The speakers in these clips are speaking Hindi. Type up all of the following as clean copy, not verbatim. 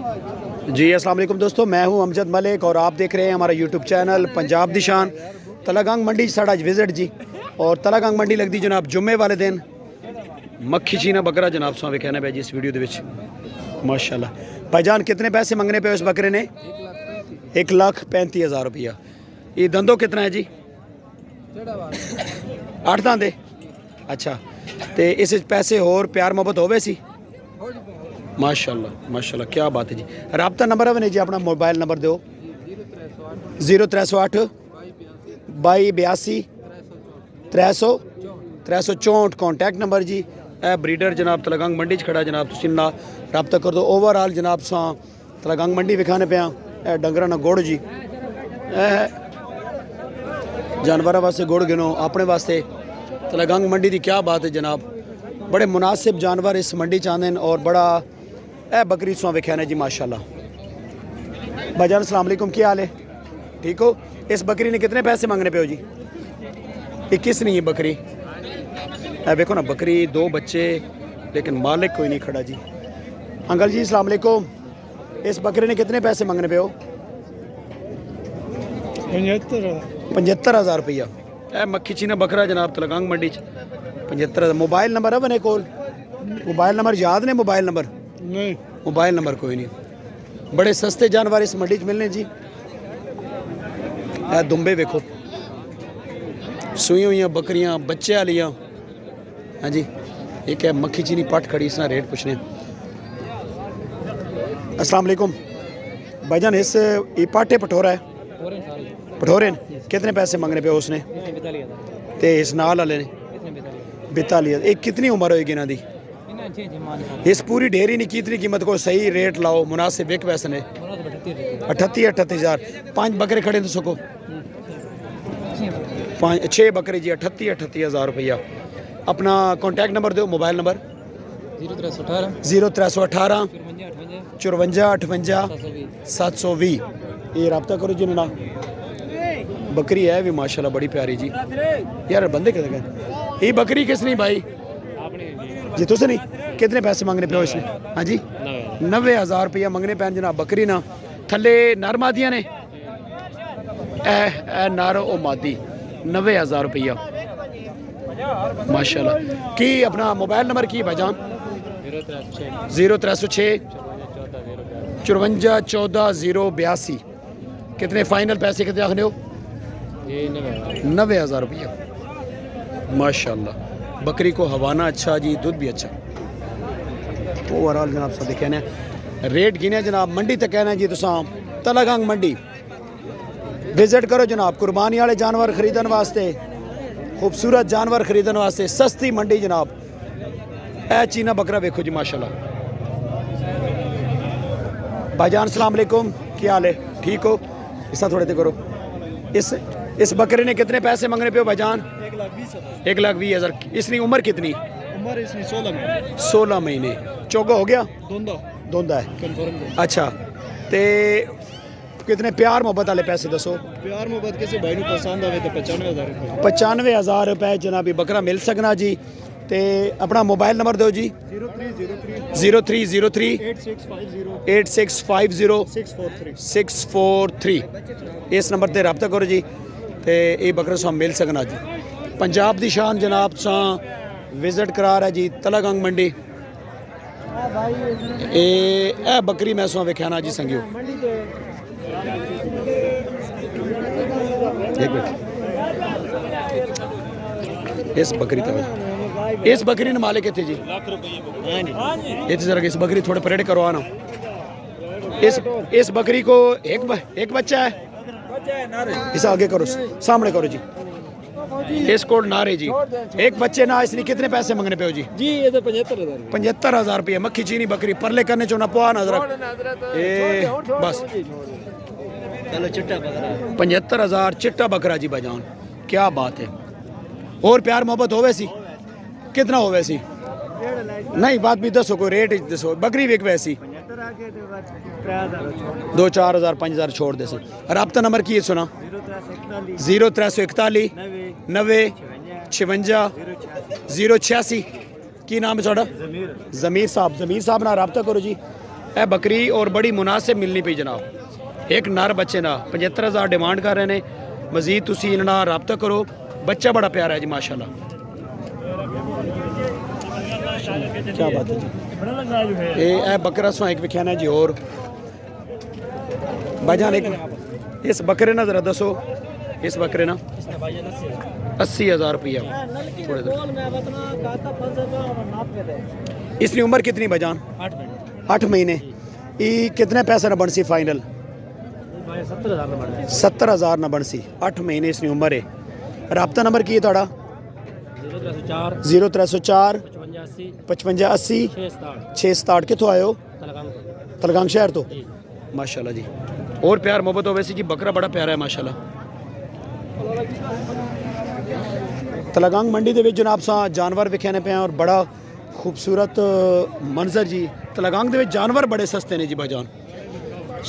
जी अस्सलाम वालेकुम दोस्तों, मैं हूं अमजद मलिक और आप देख रहे हैं हमारा यूट्यूब चैनल पंजाब दी शान। तलागंग मंडी साढ़ा विजिट जी, और तलागंग मंडी लगती जनाब जुम्मे वाले दिन। मक्खी चीना बकरा जनाब सामने कहना पे जी इस वीडियो के माशाल्लाह। भाईजान कितने पैसे मंगने पे उस बकरे ने? 1,35,000 रुपया। ये दंदो कितना है जी? 8 दांदे। अच्छा, तो इस पैसे और प्यार मोहब्बत होवे सी? माशाल्लाह माशाल्लाह, क्या बात है जी। राबता नंबर है जी अपना, मोबाइल नंबर दो। 0308 2282 364 कॉन्टैक्ट नंबर जी। ए ब्रीडर जनाब तलागंग मंडी खड़ा जनाब, तुम ना रबता कर दो। ओवरऑल जनाब सा तलागंग मंडी विखाने पे ए डंगर ना गुड़ जी, जानवर वास्ते गुड़ गिनो, अपने वास्ते तलागंग मंडी की क्या बात है जनाब। बड़े मुनासिब जानवर इस मंडी च आते हैं और बड़ा ए बकरी सुहा विख्या ने जी माशाल्लाह। भाईजान अस्सलाम वालेकुम, क्या हाल है? ठीक हो? इस बकरी ने कितने पैसे मांगने पे हो जी? 21 नहीं है बकरी। ए देखो ना बकरी, 2 बच्चे, लेकिन मालिक कोई नहीं खड़ा जी। अंकल जी अस्सलाम वालेकुम, इस बकरी ने कितने पैसे मांगने पे हो? 75,000 रुपया। ए मक्खी चीना बकरा जनाब तलागंग मंडी 75,000। मोबाइल नंबर है बने कोल? मोबाइल नंबर याद ने? मोबाइल नंबर नहीं, मोबाइल नंबर कोई नहीं। बड़े सस्ते जानवर इस मंडी मिलने जी। ए दुम्बे वेखो, सुई हुई बकरियां, बच्चे वालियाँ। हाँ जी, एक है मक्खी चीनी पट खड़ी, इसना रेट पूछने। अस्सलाम वालेकुम भाईजान, इस ये पाटे पठोरा है? पठोरे कितने पैसे मांगने पे उसने? ते इस नाल वाले ने 42। एक कितनी उम्र होएगी इन्हों की? इस पूरी डेयरी ने कितनी कीमत को सही रेट लाओ, मुनासिब एक पैसे ने? 38,000। 5 बकरे खड़े तो सको 6 बकरे जी, 38,000 रुपया। अपना कॉन्टैक्ट नंबर दो, मोबाइल नंबर। 0318 54 58 720। ये रब्ता करो जी ना। बकरी है भी माशाल्लाह बड़ी प्यारी जी। यार बंदे कितने गए? ये बकरी किस नहीं भाई जी? तुस नहीं कितने पैसे मंगने पे हो इसने? हाँ जी 90,000 रुपया मंगने पैन जनाब। बकरी ना थले नर मादियाँ ने? ए नर ओ मादी। 90,000 रुपया माशाल्लाह। की अपना मोबाइल नंबर की भाईजान? 0306 54 14 082। कितने फाइनल पैसे कितने आखने हो? 90,000 रुपया माशाल्लाह। बकरी को हवाना अच्छा जी, दूध भी अच्छा। ओवरऑल जनाब सब कहना रेट गिने जनाब। मंडी तक कहना जी तुसा तलागंग मंडी विजिट करो जनाब। कुर्बानी वाले जानवर खरीदने वास्ते, खूबसूरत जानवर खरीदने वास्ते सस्ती मंडी जनाब। ए चीना बकरा देखो जी माशाल्लाह। भाईजान अस्सलाम वालेकुम, क्या हाल है? ठीक हो? इसका थोड़े ते करो। इस बकरे ने कितने पैसे मंगने पे हो भाईजान? 1,20,000। इसकी उम्र कितनी? उम्र इसकी 16 महीने। चौगा हो गया? दोंदा है। अच्छा, ते कितने प्यार मोहब्बत वाले पैसे दसो? प्यार मोहब्बत किसी भाई को पसंद आवे तो 95,000 रुपये। 95,000 रुपये जनाब बकरा मिल सकना जी। ते अपना मोबाइल नंबर दो जी। 0303 8650 643। इस नंबर पर रब्ता करो जी। तो ये बकरा साम मिल सकना जी। पंजाब दी शान जनाब सा विजिट करा रहा जी तलागंग मंडी। ए बकरी मैं सुहा वेख्याना जी संगियो। एक मिनट, इस बकरी तक इस बकरी ने मालिक थे जी? इतने जरा इस बकरी थोड़े परेड करो आना। इस बकरी को एक बच्चा है? इसे आगे करो, सामने करो जी। इस कोड नारे जी, एक बच्चे ना। इसने कितने पैसे मंगने पे हो जी? जी ये तो 75,000। 75,000 रुपये। मक्खी चीनी बकरी परले करने चो ना पुआ नजर बस। चलो चिट्टा बकरा 75,000 चिट्टा बकरा जी भाईजान, क्या बात है। और प्यार मोहब्बत हो वैसी कितना हो वैसी? नहीं बात भी दसो, कोई रेट दसो। बकरी विक वैसी 2-4,000 5,000 छोड़ दे। रब्ता नंबर की सुना? 0341 90 56 086। की नाम है थोड़ा? जमीर साहब। जमीर साहब ना रब्ता करो जी। ਇਹ ਬੱਕਰੀ ਔਰ ਬੜੀ ਮੁਨਾਸਿਬ ਮਿਲਣੀ ਪਈ ਜਨਾਬ। ਇੱਕ ਨਰ ਬੱਚੇ ਦਾ 75000 ਡਿਮਾਂਡ ਕਰ ਰਹੇ ਨੇ। ਮਜ਼ੀਦ ਤੁਸੀਂ ਇਹਨਾਂ ਨਾਲ ਰਾਬਤਾ ਕਰੋ। ਬੱਚਾ ਬੜਾ ਪਿਆਰਾ ਹੈ ਜੀ ਮਾਸ਼ਾਅੱਲਾ। क्या बात है जी। ये बकरा सो एक विख्यान है जी। और भाईजान एक इस बकरे ना जरा दसो, इस बकरे ना 80,000 रुपया। इसकी उम्र कितनी भाईजान? 8 महीने। ये कितने पैसे ना बनसी फाइनल? 70,000 ना बनसी। 8 महीने इसकी उम्र है। राबता नंबर की है थोड़ा? 0304 55 80 667। कितों आए हो? तलगांग शहर तो माशाल्लाह जी। और प्यार मोहब्बत हो वैसे जी। बकरा बड़ा प्यारा है माशाल्लाह। तलगांग मंडी दे विच जनाब सा जानवर विखाने पे हैं और बड़ा खूबसूरत मंजर जी। तलगांग दे विच जानवर बड़े सस्ते ने जी भाईजान।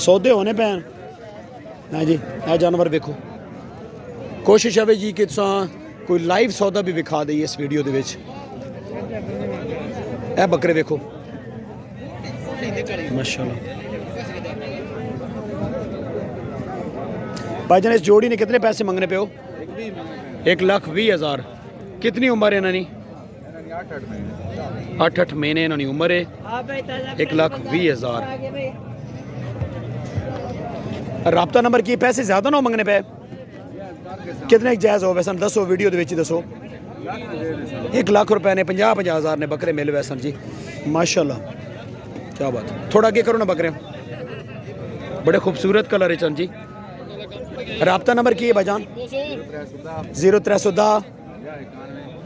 सौदे होने पे हैं। हाँ जी, यह जानवर देखो। कोशिश है जी कि तुसां कोई लाइव सौदा भी विखा दी इस वीडियो दे विच। ए बकरे देखो माशाल्लाह। भाईजान इस जोड़ी ने कितने पैसे मंगने पे हो? 1,20,000। कितनी उम्र है इन्होंने? 8 महीने इन्होंने उम्र है। 1,20,000। राबता नंबर की पैसे ज़्यादा ना हो मंगने पे? कितने जायज़ हो वैसन दसो, वीडियो दे विच दसो। 1,00,000 रुपए ने 50,000 ने बकरे मिल वैसन जी माशाल्लाह। क्या बात है। थोड़ा आगे करो ना बकरे। बड़े खूबसूरत कलर है चंद जी। राबता नंबर की है भाईजान? 0310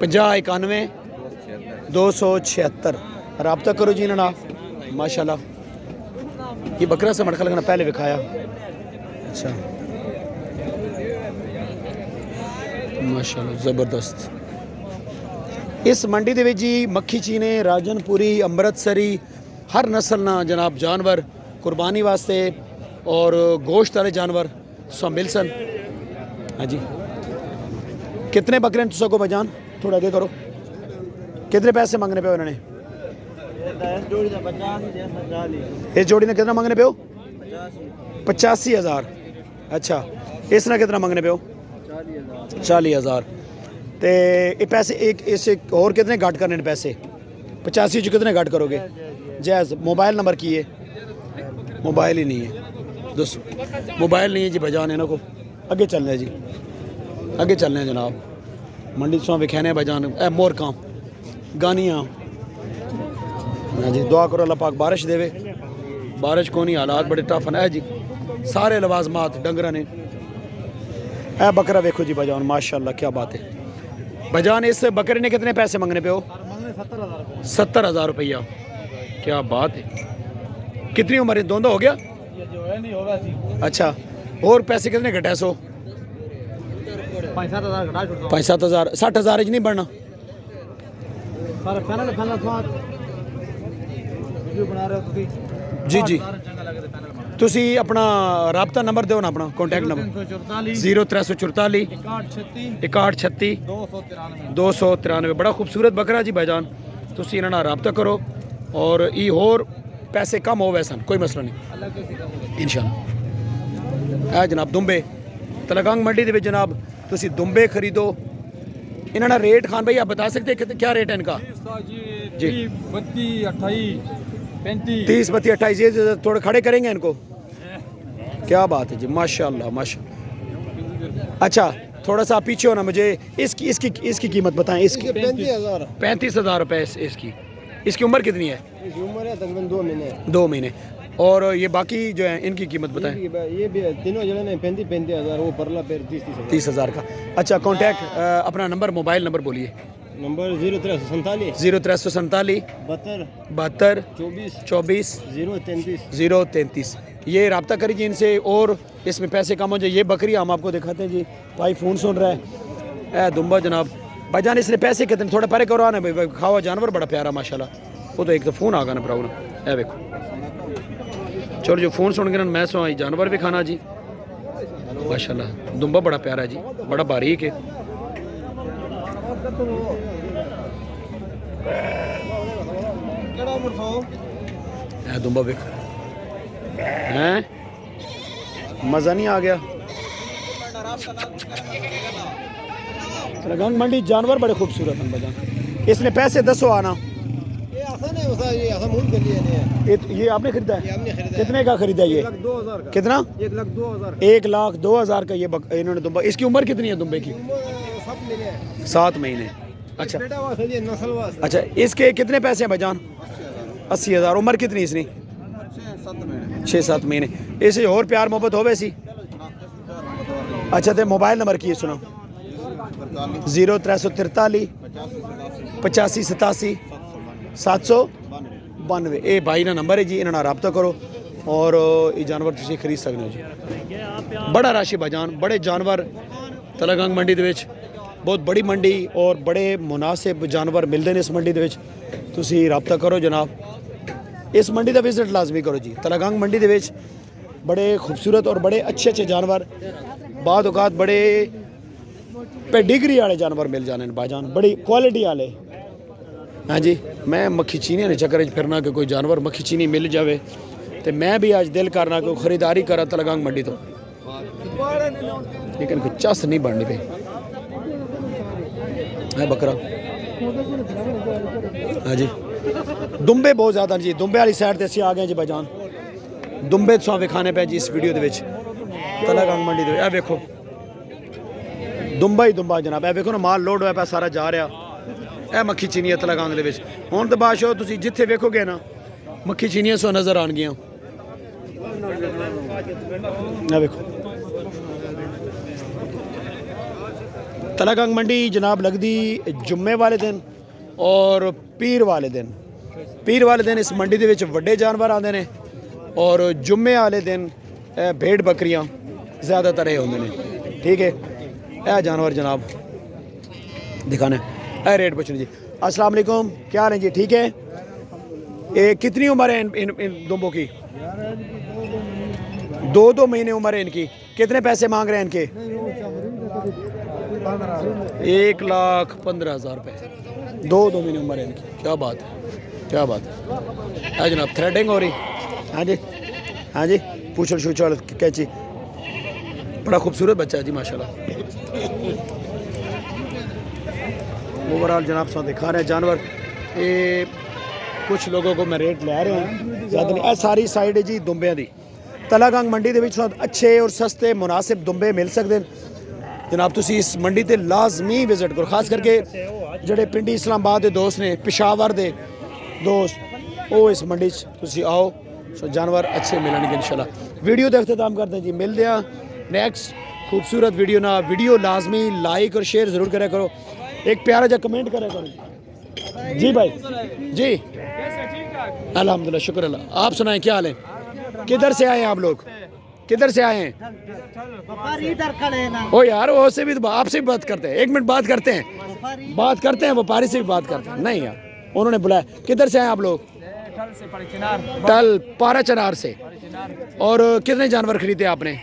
50 91 276। राबता करो जी ना माशाल्लाह। ये बकरा से मटका लगना पहले विखाया। अच्छा माशाल्लाह ज़बरदस्त। इस मंडी दे विच जी मक्खी चीने, राजनपुरी, अमृतसरी हर नस्ल ना जनाब जानवर कुर्बानी वास्ते और गोश्त वाले जानवर सब मिल सन। हाँ जी। कितने बकरे तुसा को भाईजान? थोड़ा आगे करो। कितने पैसे मांगने पे हो इन्होंने? इस जोड़ी ने कितना मांगने पे हो? 85,000। अच्छा, इसने कितना मांगने पे हो? 40,000। तो ये पैसे एक इसे और कितने घट करने ने पैसे? 85 जो कितने घट करोगे? जैज़। मोबाइल नंबर की है? मोबाइल ही नहीं है दोस्तों, मोबाइल नहीं है जी भाईजान इन्हों को। आगे चलने जी, आगे चलने जनाब। मंडी सो विखाने भाईजान। ए मोर काम गानियाँ। हाँ जी, दुआ करो अल्लाह पाक बारिश देवे। बारिश को नहीं, हालात बड़े टफ है जी। सारे लवाजमात डंगरा ने। ए बकरा देखो जी भाईजान माशाल्लाह। क्या बात है भाईजान। इस बकरे ने कितने पैसे मंगने पे हो? 70,000 रुपया। क्या बात है। कितनी उम्र है? दोनों हो गया? अच्छा, और पैसे कितने घटे? 5-7,000 60,000 नहीं बढ़ना? जी जी। तुसी अपना राबता नंबर दो ना, अपना कॉन्टैक्ट नंबर। 0344 6136 293। बड़ा खूबसूरत बकरा जी भाईजान। तुसी इन्हां नाल राबता करो और ये होर पैसे कम हो वैसन कोई मसला नहीं इंशाल्लाह। है जनाब दुम्बे तलगांग मंडी दे विच जनाब। तुसी दुम्बे खरीदो। इन्हां दा रेट खान भाई आप बता सकते हैं क्या रेट है इनका? जी 30 32 28। ये थोड़े खड़े करेंगे इनको। क्या बात है जी माशाल्लाह माशाल्लाह। अच्छा, थोड़ा सा पीछे हो ना, मुझे इसकी कीमत बताएं। इसकी 35,000 रुपये इसकी। इसकी उम्र कितनी है? उम्र है तकरीबन 2 महीने। 2 महीने। और ये बाकी जो है इनकी कीमत बताएं। ये भी तीनों जने ने 35,000। वो परला पेर 30,000 का। अच्छा, कॉन्टैक्ट अपना नंबर मोबाइल नंबर बोलिए। नंबर 0347 0347 72 24 033। ये रब्ता करिए इनसे और इसमें पैसे कम हो जाए। ये बकरी हम आपको दिखाते हैं जी। भाई फ़ोन सुन रहा है। ए दुम्बा जनाब भाईजान। इसने पैसे कितने? थोड़ा परे करो आना भाई। खावा जानवर बड़ा प्यारा माशाल्लाह। वो तो एक तो फ़ोन आ गया ना भराऊ ना। ए देखो चलो जो फ़ोन सुन गए मैं सो आई जानवर भी खाना जी माशाल्लाह। दुम्बा बड़ा प्यारा है जी, बड़ा बारीक है। दुम्बा देखो हैं मज़ा नहीं आ गया। गंग मंडी जानवर बड़े खूबसूरत हैं भाईजान। इसने पैसे दसो आना। ये आसान है, उसा ये आसान मूल के लिए नहीं है। ये आपने खरीदा है? ये हमने खरीदा है। कितने का खरीदा ये? 1,02,000 का। कितना? 1,02,000 1,02,000 का ये इन्होंने दुम्बा। इसकी उम्र कितनी है दुम्बे की? 7 महीने है। 7 महीने। अच्छा बेटा वास्ते ये नस्ल वास्ते अच्छा, इसके कितने पैसे हैं भाईजान? 80,000। उम्र कितनी इसने? 6-7 महीने। इसे और प्यार मोहब्बत हो वैसी? अच्छा तो मोबाइल नंबर की सुनो। 0343 85 87 792। ये भाई ना नंबर है जी, इन्होंने रब्ता करो और ये जानवर तुम खरीद सकते हो जी। बड़ा राशि भाईजान, बड़े जानवर तलागंग मंडी दे विच, बहुत बड़ी मंडी और बड़े मुनासिब जानवर मिलते हैं इस मंडी दे विच। तुसी रब्ता करो जनाब, इस मंडी का विजिट लाजमी करो जी। तलागंग मंडी दे विच बड़े खूबसूरत और बड़े अच्छे अच्छे जानवर, बाद औकात बड़े पेडिग्री वाले जानवर मिल जाने भाईजान, बड़ी क्वालिटी वाले। हाँ जी, मैं मक्खी चीनी ने चक्कर च फिरना कि कोई जानवर मक्खी चीनी मिल जाए तो मैं भी आज दिल करना कि खरीदारी करा तलागंग मंडी तो, लेकिन कोई चस नहीं बननी पे है बकरा। हाँ जी, दुम्बे बहुत ज़्यादा जी, दुम्बे वाली साइड से आ गए जी भाईजान। दुम्बे तो विखाने पे जी इस वीडियो के तलागंग मंडी दे। ए वेखो दुम्बा ही दुम्बा जनाब, ए वेखो ना माल लोड होया पे सारा जा रहा। ए मक्खी चीनी तलागंग दे विच हुण तो बादशाह तुसीं जिथे वेखोगे ना मक्खी चीनियां सो नज़र आउणगियां। ए वेखो तलागंग मंडी जनाब लगदी जुम्मे वाले दिन और पीर वाले दिन। पीर वाले दिन इस मंडी दे विच वड्डे जानवर आते हैं और जुम्मे वाले दिन भेड़ बकरियां ज़्यादातर ये होंगे ने। ठीक है, यह जानवर जनाब दिखाने ए रेट पूछने जी। अस्सलाम वालेकुम, क्या हाल है जी? ठीक है। ये कितनी उम्र है इन दुम्बों की? 2 महीने उम्र है इनकी। कितने पैसे मांग रहे हैं इनके? 1,15,000 रुपये। 2 महीने उम्र है इनकी। क्या बात है, क्या बात है जनाब। थ्रेडिंग हो रही? हाँ जी, हाँ जी, पूछल शूछल कैची। बड़ा खूबसूरत बच्चा है जी माशाल्लाह। ओवरऑल जनाब सौ दिखा रहे हैं जानवर। ये कुछ लोगों को मैं रेट ले रहे हैं ज़्यादा नहीं। सारी साइड है जी दुम्बे की। तलागंग मंडी के विच अच्छे और सस्ते मुनासिब दुम्बे मिल सकते हैं जनाब। तुसी इस मंडी ते लाजमी विजिट करो, खास करके जेडे पिंडी इस्लामाबाद के दोस्त ने, पिशावर के दोस्त, वो इस मंडी तुसी आओ, सो जानवर अच्छे मिलेंगे इंशाल्लाह। वीडियो का अख्ताम करते हैं जी, मिलते हैं नेक्स्ट खूबसूरत वीडियो ना। वीडियो लाजमी लाइक और शेयर ज़रूर करा करो, एक प्यारा जा कमेंट करा करो जी भाई जी। अल्हम्दुलिल्लाह, शुक्र अल्लाह। आप सुनाएं, क्या हाल है? किधर से आए हैं आप लोग? किधर से आए हैं? इधर खड़े हैं ना। ओ यार, वो से भी तो आपसे भी बात करते हैं। 1 मिनट बात करते हैं, व्यापारी से भी बात करते हैं। नहीं यार, उन्होंने बुलाया। किधर से आए आप लोग? टल पारा चनार से। और कितने जानवर खरीदे आपने?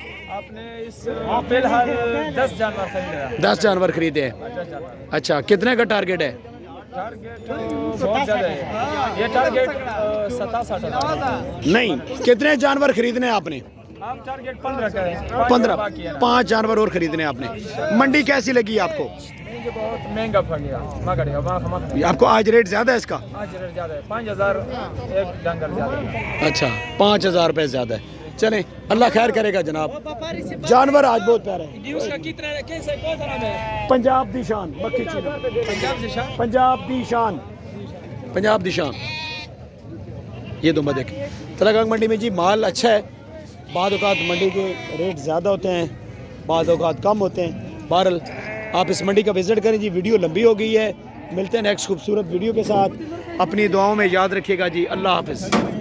फिलहाल 10 जानवर खरीदे। 10 जानवर खरीदे हैं। अच्छा, कितने का टारगेट है? टारगेट बहुत ज़्यादा है। ये टारगेट 67,000। नहीं, कितने जानवर खरीदने हैं आपने? आप टारगेट 15 का है। 15। 5 जानवर और खरीदने हैं आपने। मंडी कैसी लगी आपको? ये बहुत महंगा पड़ गया। आपको आज रेट ज़्यादा है इसका? आज रेट ज़्यादा है, 5,000 एक डंगर ज़्यादा है। अच्छा, 5,000 रुपये ज़्यादा है। चलें, अल्लाह खैर करेगा जनाब। जानवर आज बहुत प्यारे हैं। उसका कितना कैसे कौन सा नाम है? पंजाब दी शान मक्खी चीनी। पंजाब से शान। पंजाब दी शान, पंजाब दी शान। ये दो देख तलागंग मंडी में जी माल अच्छा है। बाद औकात मंडी के रेट ज़्यादा होते हैं, बाद औकात कम होते हैं। बहरहाल आप इस मंडी का विज़िट करें जी। वीडियो लंबी हो गई है, मिलते हैं नेक्स्ट खूबसूरत वीडियो के साथ। अपनी दुआओं में याद रखिएगा जी। अल्लाह हाफ़िज़।